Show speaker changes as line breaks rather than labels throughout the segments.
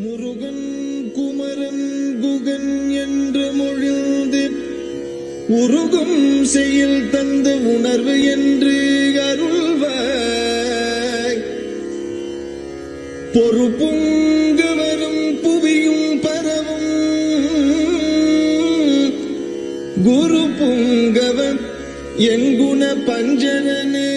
முருகன் குமரன் குகன் என்று மொழிந்து உருகும் செயல் தந்த உணர்வு என்று அருள்வாய். பொறுப்புங்க வரும் புவியும் பரவும் குரு புங்கவன் எங்குண பஞ்சனே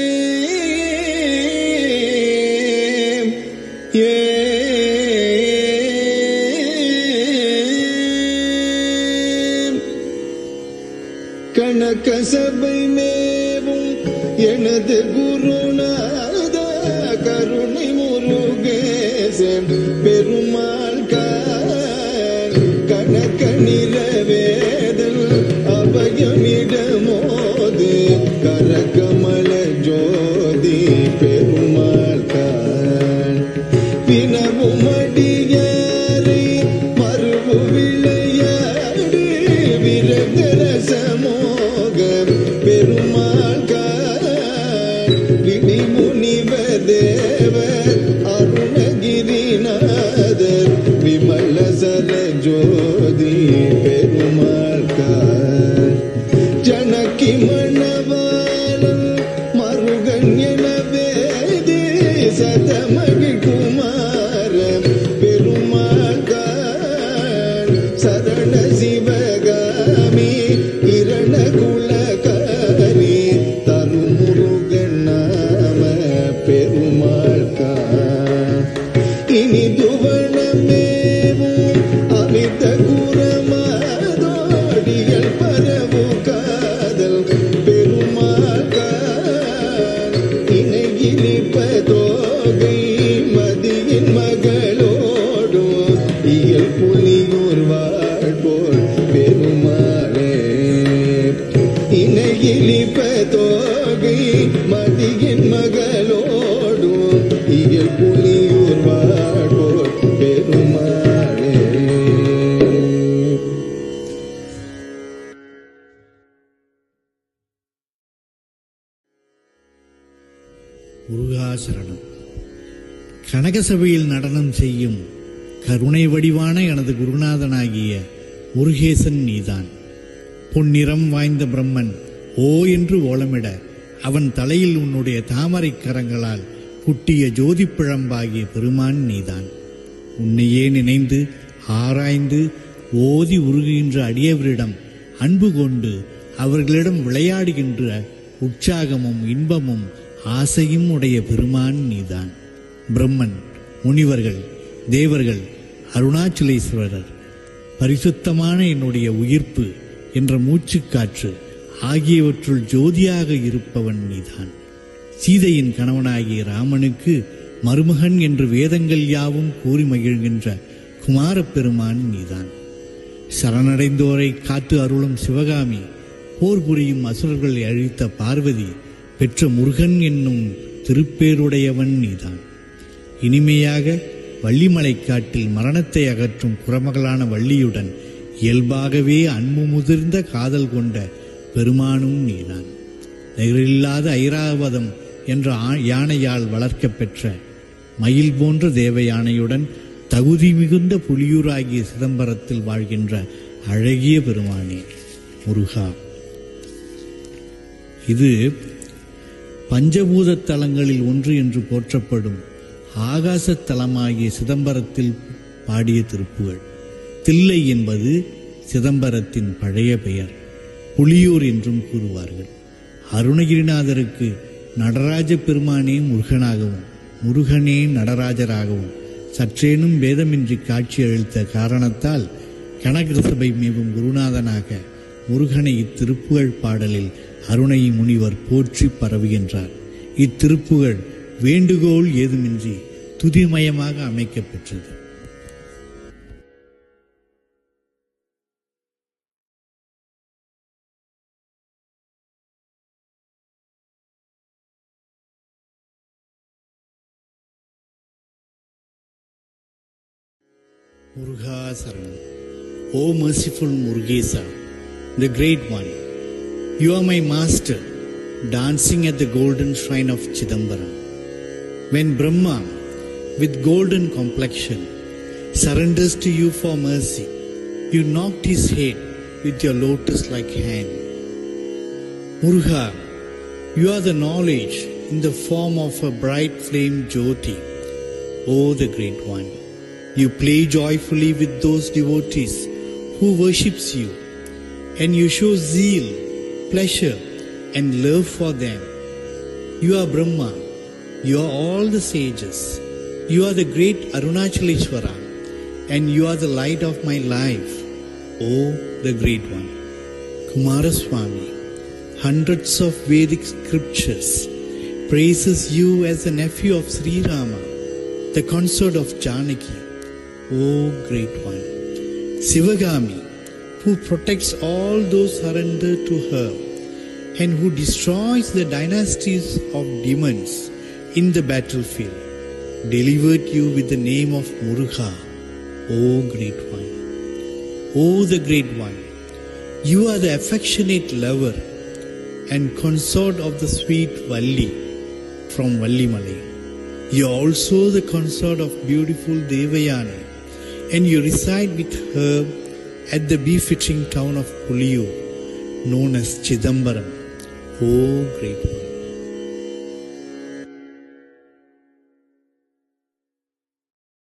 கணக்க சபை மேவும் எனது குருநாத கருணை முருகேசன் பெருமாள் கணக்க நிறவேதல் அபயமிடமோது கரகமல ஜோதி பெருமாள் வினவும் அடியாரை மறுவு விளையாடு விரகரசமோக பெருமாள் விழி முனிவர் தேவர் அருணகிரிநாதர் விமல சர ஜோதி பெருமாள் ஜனகி மணவாளன் மருகன் எனவேதி சதமகி குமார பெருமாள் சரண சிவகாமி இரண குலகாரி தருமுருகன் நாம பெருமாள் இனி துவனமேவும் அமித குரமாதோடிகள் பரவு காதல் பெருமாள் இணைகிழிப்பதோகை மதியின் மகளோடும் இயல் புலியூர் வாழ்போல் பெருமாளே இணைகிழிப்பதோகை மதியின் மகளோடும் இயல் புலியூர் வாழ்போல் பெருமாளே.
முருகாசரணம். கனகசபையில் நடனம் செய்யும் கருணை வடிவான எனது குருநாதனாகிய முருகேசன் நீதான். பொன்னிறம் வாய்ந்த பிரம்மன் ஓ என்று ஓலமிட அவன் தலையில் உன்னுடைய தாமரை கரங்களால் குட்டிய ஜோதிப்பிழம்பாகிய பெருமான் நீதான். உன்னையே நினைந்து ஆராய்ந்து ஓதி உருகுகின்ற அடியவரிடம் அன்பு கொண்டு அவர்களிடம் விளையாடுகின்ற உற்சாகமும் இன்பமும் ஆசையும் உடைய பெருமான் நீதான். பிரம்மன், முனிவர்கள், தேவர்கள், அருணாச்சலேஸ்வரர், பரிசுத்தமான என்னுடைய உயிர்ப்பு என்ற மூச்சுக்காற்று ஆகியவற்றுள் ஜோதியாக இருப்பவன் நீதான். சீதையின் கணவனாகிய ராமனுக்கு மருமகன் என்று வேதங்கள் யாவும் கூறி மகிழ்கின்ற குமாரப்பெருமான் நீதான். சரணடைந்தோரை காத்து அருளும் சிவகாமி, போர் புரியும் அசுரர்களை அழித்த பார்வதி, பெற்ற முருகன் என்னும் திருப்பேருடையவன் நீதான். இனிமையாக வள்ளிமலை காட்டில் மரணத்தை அகற்றும் குறமகளான வள்ளியுடன் இயல்பாகவே அன்பு முதிர்ந்த காதல் கொண்ட பெருமானும் நீதான். நிகரில்லாத ஐராவதம் என்ற யானையால் வளர்க்க பெற்ற மயில் போன்ற தேவ யானையுடன் தகுதி மிகுந்த புலியூராகிய சிதம்பரத்தில் வாழ்கின்ற அழகிய பெருமானே முருகா. இது பஞ்சபூத தலங்களில் ஒன்று என்று போற்றப்படும் ஆகாசத் தலமாகிய சிதம்பரத்தில் பாடிய திருப்புகழ். தில்லை என்பது சிதம்பரத்தின் பழைய பெயர். புலியூர் என்றும் கூறுவார்கள். அருணகிரிநாதருக்கு நடராஜ பெருமானே முருகனாகவும் முருகனே நடராஜராகவும் சற்றேனும் பேதமின்றி காட்சி அளித்த காரணத்தால் கனகசபை மேவும் குருநாதனாக முருகனை இத்திருப்புகழ் பாடலில் அருணை முனிவர் போற்றி பரவுகின்றார். இத்திருப்புகழ் வேண்டுகோள் ஏதுமின்றி துதிமயமாக அமைக்கப்பெற்றது. Muruga Saranam. O merciful Murugesa, the Great One, you are my master, dancing at the golden shrine of Chidambaram. When Brahma, with golden complexion, surrenders to you for mercy. You knocked his head with your lotus-like hand. Muruga, you are the knowledge in the form of a bright flame Jyoti. O the Great One, you play joyfully with those devotees who worships you, and you show zeal, pleasure, and love for them. You are Brahma, you are all the sages, you are the great Arunachaleshwara, and you are the light of my life, O the Great One. Kumaraswami, hundreds of Vedic scriptures praises you as the nephew of Sri Rama, the consort of Janaki, O Great One. Sivagami, who protects all those surrendered to her and who destroys the dynasties of demons in the battlefield, delivered you with the name of Muruga, O Great One. O the Great One, you are the affectionate lover and consort of the sweet Valli from Vallimalai. You are also the consort of beautiful Devayani, and you reside with her at the befitting town of Puliyur, known as Chidambaram, O Great One.